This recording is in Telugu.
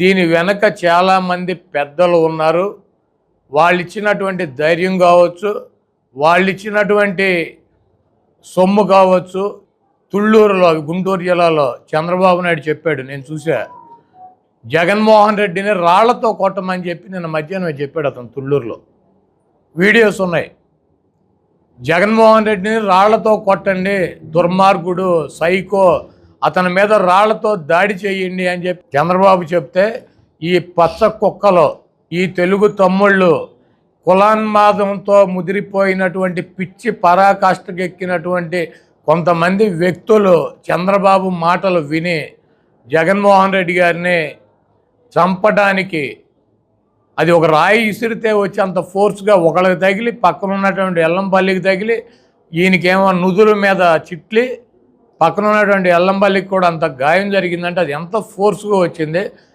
దీని వెనక చాలామంది పెద్దలు ఉన్నారు. వాళ్ళు ఇచ్చినటువంటి ధైర్యం కావచ్చు, వాళ్ళు ఇచ్చినటువంటి సొమ్ము కావచ్చు. తుళ్ళూరులో, గుంటూరు జిల్లాలో చంద్రబాబు నాయుడు చెప్పాడు, నేను చూసా. జగన్మోహన్ రెడ్డిని రాళ్లతో కొట్టమని చెప్పి నిన్న మధ్యాహ్నం చెప్పాడు అతను. తుళ్ళూరులో వీడియోస్ ఉన్నాయి. జగన్మోహన్ రెడ్డిని రాళ్లతో కొట్టండి, దుర్మార్గుడు, సైకో, అతని మీద రాళ్లతో దాడి చేయండి అని చెప్పి చంద్రబాబు చెప్తే, ఈ పచ్చ కుక్కలో ఈ తెలుగు తమ్ముళ్ళు కులాన్మాదంతో ముదిరిపోయినటువంటి పిచ్చి పరాకాష్ఠకెక్కినటువంటి కొంతమంది వ్యక్తులు చంద్రబాబు మాటలు విని జగన్మోహన్ రెడ్డి గారిని చంపడానికి, అది ఒక రాయి ఇసిరితే వచ్చి అంత ఫోర్స్గా ఒకళ్ళకి తగిలి, పక్కన ఉన్నటువంటి ఎల్లంపల్లికి తగిలి, ఈయనకేమో నుదురు మీద చిట్లి, పక్కన ఉన్నటువంటి ఎల్లంపల్లికి కూడా అంత గాయం జరిగిందంటే అది ఎంత ఫోర్స్గా వచ్చింది.